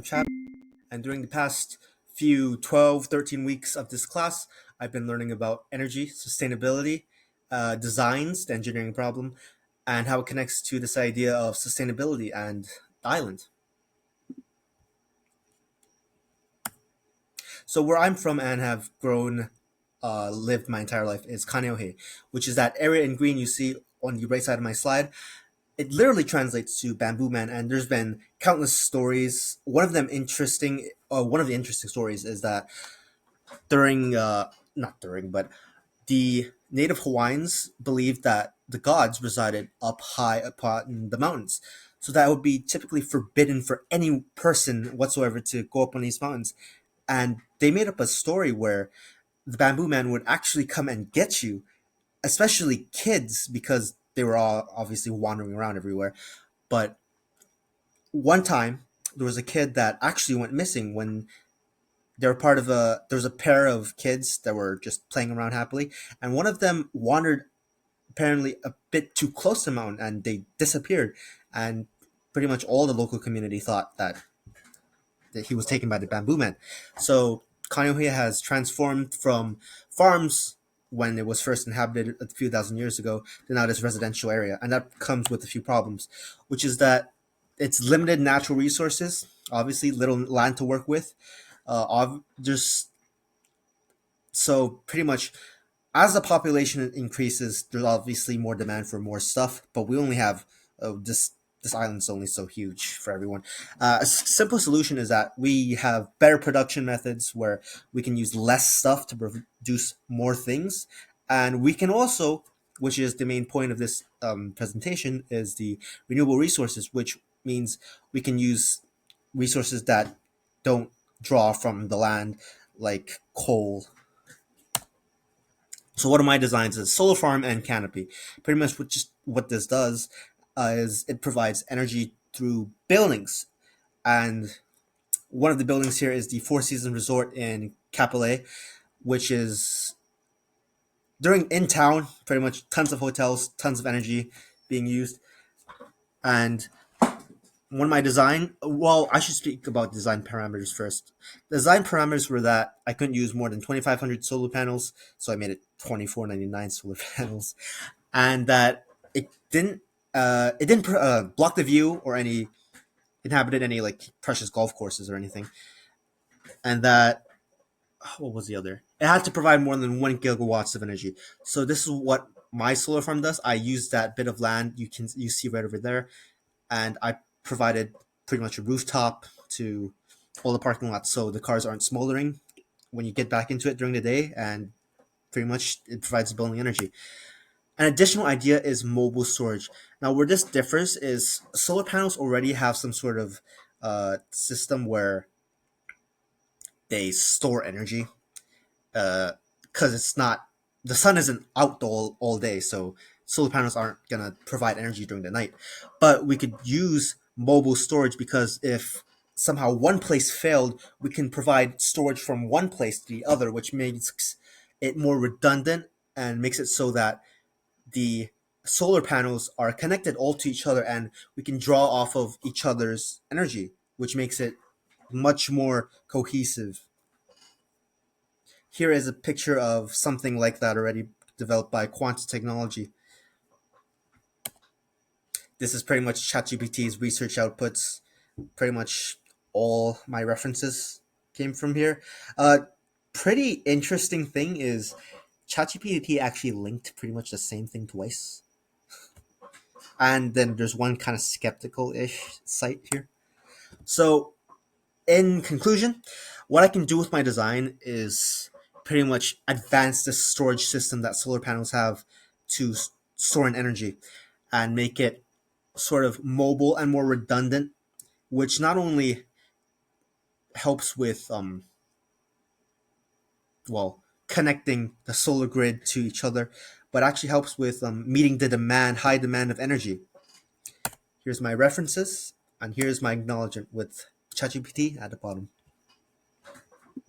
chat. And during the past few 12, 13 weeks of this class, I've been learning about energy, sustainability, designs, the engineering problem, and how it connects to this idea of sustainability and the island. So where I'm from and have lived my entire life is Kaneohe, which is that area in green you see on the right side of my slide. It literally translates to Bamboo Man, and there's been countless stories. One of the interesting stories is that not during, but the native Hawaiians believed that the gods resided up high upon the mountains. So that would be typically forbidden for any person whatsoever to go up on these mountains. And they made up a story where the Bamboo Man would actually come and get you, especially kids, because they were all obviously wandering around everywhere. But one time, there was a kid that actually went missing when they were part of a there was a pair of kids that were just playing around happily, and one of them wandered apparently a bit too close to the mountain and they disappeared, and pretty much all the local community thought that he was taken by the Bamboo Man. So Kaneohe has transformed from farms when it was first inhabited a few thousand years ago to now this residential area, and that comes with a few problems, which is that it's limited natural resources, obviously little land to work with. Just so pretty much as the population increases, there's obviously more demand for more stuff, but we only have this island's only so huge for everyone. Simple solution is that we have better production methods where we can use less stuff to produce more things, and we can also, which is the main point of this presentation, is the renewable resources, which means we can use resources that don't draw from the land, like coal. So one of my designs is solar farm and canopy. Pretty much what this does is it provides energy through buildings. And one of the buildings here is the Four Seasons Resort in Kapolei, which is during in town, pretty much tons of hotels, tons of energy being used. And one of my design, well, I should speak about design parameters first. The design parameters were that I couldn't use more than 2,500 solar panels, so I made it 2,499 solar panels, and that it didn't block the view or any inhabited any like precious golf courses or anything, and that what was the other? It had to provide more than 1 gigawatts of energy. So this is what my solar farm does. I use that bit of land you see right over there, and I provided pretty much a rooftop to all the parking lots, so the cars aren't smoldering when you get back into it during the day, and pretty much it provides building energy. An additional idea is mobile storage. Now, where this differs is solar panels already have some sort of system where they store energy because it's not the sun isn't out all day, so solar panels aren't gonna provide energy during the night. But we could use mobile storage because if somehow one place failed, we can provide storage from one place to the other, which makes it more redundant and makes it so that the solar panels are connected all to each other and we can draw off of each other's energy, which makes it much more cohesive. Here is a picture of something like that already developed by quantum technology. This is pretty much ChatGPT's research outputs. Pretty much all my references came from here. Pretty interesting thing is ChatGPT actually linked pretty much the same thing twice. And then there's one kind of skeptical-ish site here. So in conclusion, what I can do with my design is pretty much advance the storage system that solar panels have to store an energy and make it sort of mobile and more redundant, which not only helps with connecting the solar grid to each other, but actually helps with meeting the high demand of energy. Here's my references, and here's my acknowledgement with ChatGPT at the bottom.